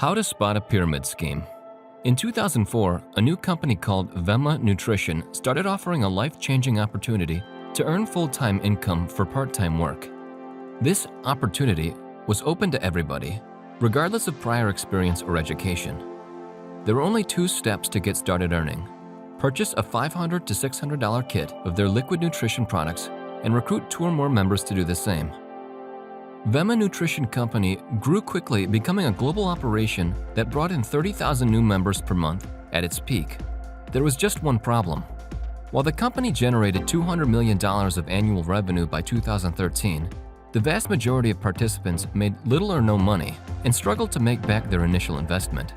How to spot a pyramid scheme. In 2004, a new company called Vemma Nutrition started offering a life-changing opportunity to earn full-time income for part-time work. This opportunity was open to everybody, regardless of prior experience or education. There were only 2 steps to get started earning. Purchase a $500 to $600 kit of their liquid nutrition products and recruit 2 or more members to do the same. Vemma Nutrition Company grew quickly, becoming a global operation that brought in 30,000 new members per month at its peak. There was just one problem. While the company generated $200 million of annual revenue by 2013, the vast majority of participants made little or no money and struggled to make back their initial investment.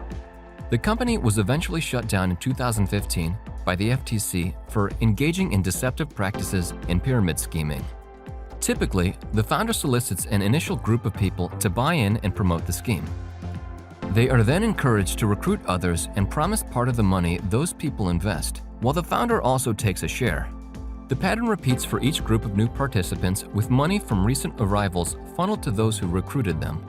The company was eventually shut down in 2015 by the FTC for engaging in deceptive practices and pyramid scheming. Typically, the founder solicits an initial group of people to buy in and promote the scheme. They are then encouraged to recruit others and promise part of the money those people invest, while the founder also takes a share. The pattern repeats for each group of new participants, with money from recent arrivals funneled to those who recruited them.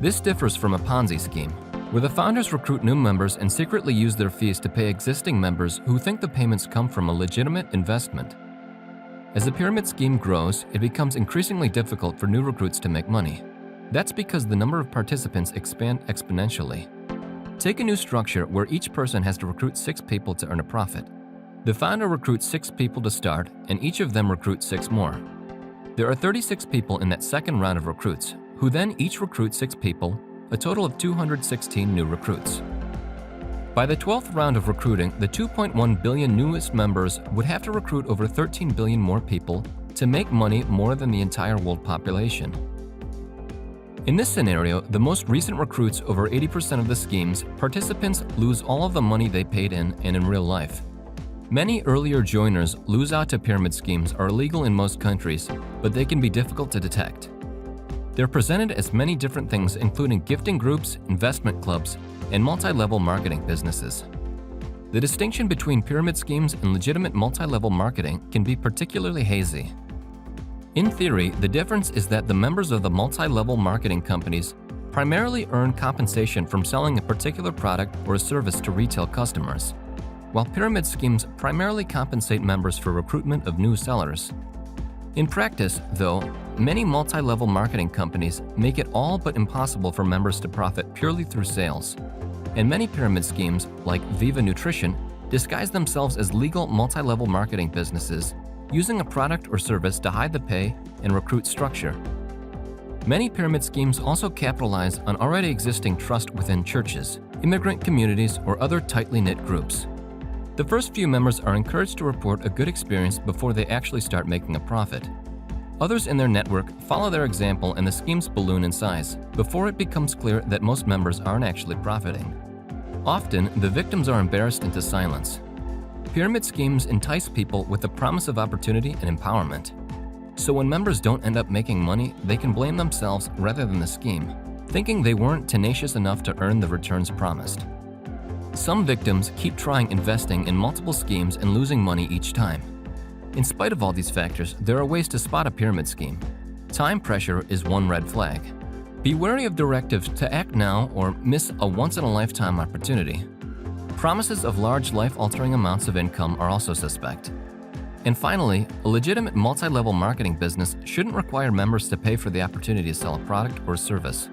This differs from a Ponzi scheme, where the founders recruit new members and secretly use their fees to pay existing members who think the payments come from a legitimate investment. As the pyramid scheme grows, it becomes increasingly difficult for new recruits to make money. That's because the number of participants expand exponentially. Take a new structure where each person has to recruit 6 people to earn a profit. The founder recruits 6 people to start, and each of them recruits 6 more. There are 36 people in that second round of recruits, who then each recruit 6 people, a total of 216 new recruits. By the 12th round of recruiting, the 2.1 billion newest members would have to recruit over 13 billion more people to make money more than the entire world population. In this scenario, the most recent recruits over 80% of the scheme's participants lose all of the money they paid in and in real life. Many earlier joiners lose out to pyramid schemes are illegal in most countries, but they can be difficult to detect. They're presented as many different things, including gifting groups, investment clubs, and multi-level marketing businesses. The distinction between pyramid schemes and legitimate multi-level marketing can be particularly hazy. In theory, the difference is that the members of the multi-level marketing companies primarily earn compensation from selling a particular product or a service to retail customers, while pyramid schemes primarily compensate members for recruitment of new sellers. In practice, though, many multi-level marketing companies make it all but impossible for members to profit purely through sales. And many pyramid schemes, like Viva Nutrition, disguise themselves as legal multi-level marketing businesses, using a product or service to hide the pay and recruit structure. Many pyramid schemes also capitalize on already existing trust within churches, immigrant communities, or other tightly knit groups. The first few members are encouraged to report a good experience before they actually start making a profit. Others in their network follow their example and the schemes balloon in size before it becomes clear that most members aren't actually profiting. Often, the victims are embarrassed into silence. Pyramid schemes entice people with the promise of opportunity and empowerment. So when members don't end up making money, they can blame themselves rather than the scheme, thinking they weren't tenacious enough to earn the returns promised. Some victims keep trying investing in multiple schemes and losing money each time. In spite of all these factors, there are ways to spot a pyramid scheme. Time pressure is one red flag. Be wary of directives to act now or miss a once-in-a-lifetime opportunity. Promises of large life-altering amounts of income are also suspect. And finally, a legitimate multi-level marketing business shouldn't require members to pay for the opportunity to sell a product or service.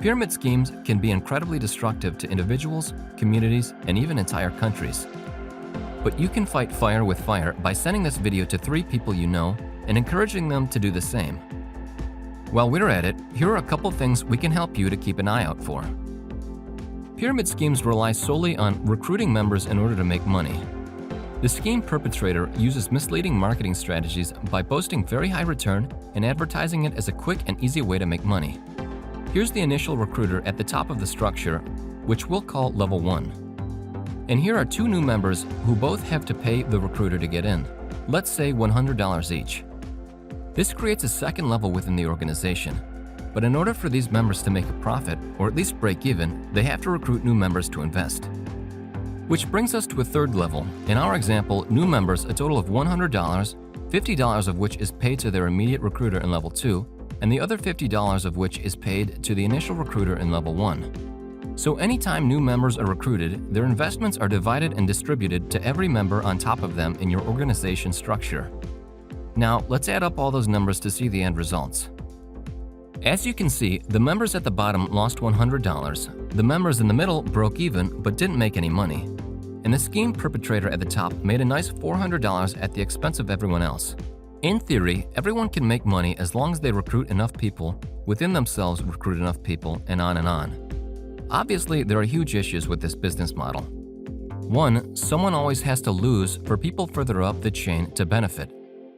Pyramid schemes can be incredibly destructive to individuals, communities, and even entire countries. But you can fight fire with fire by sending this video to 3 people you know and encouraging them to do the same. While we're at it, here are a couple things we can help you to keep an eye out for. Pyramid schemes rely solely on recruiting members in order to make money. The scheme perpetrator uses misleading marketing strategies by boasting very high return and advertising it as a quick and easy way to make money. Here's the initial recruiter at the top of the structure, which we'll call level 1. And here are 2 new members who both have to pay the recruiter to get in, let's say $100 each. This creates a second level within the organization. But in order for these members to make a profit, or at least break even, they have to recruit new members to invest. Which brings us to a third level. In our example, new members a total of $100, $50 of which is paid to their immediate recruiter in level 2, and the other $50 of which is paid to the initial recruiter in level 1. So anytime new members are recruited, their investments are divided and distributed to every member on top of them in your organization structure. Now, let's add up all those numbers to see the end results. As you can see, the members at the bottom lost $100, the members in the middle broke even but didn't make any money, and the scheme perpetrator at the top made a nice $400 at the expense of everyone else. In theory, everyone can make money as long as they recruit enough people, within themselves recruit enough people, and on and on. Obviously, there are huge issues with this business model. 1. Someone always has to lose for people further up the chain to benefit.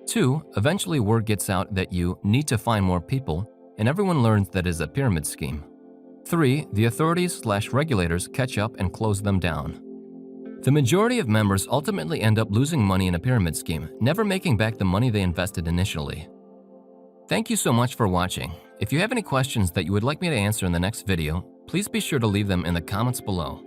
2. Eventually word gets out that you need to find more people, and everyone learns that it is a pyramid scheme. 3. The authorities/regulators catch up and close them down. The majority of members ultimately end up losing money in a pyramid scheme, never making back the money they invested initially. Thank you so much for watching. If you have any questions that you would like me to answer in the next video, please be sure to leave them in the comments below.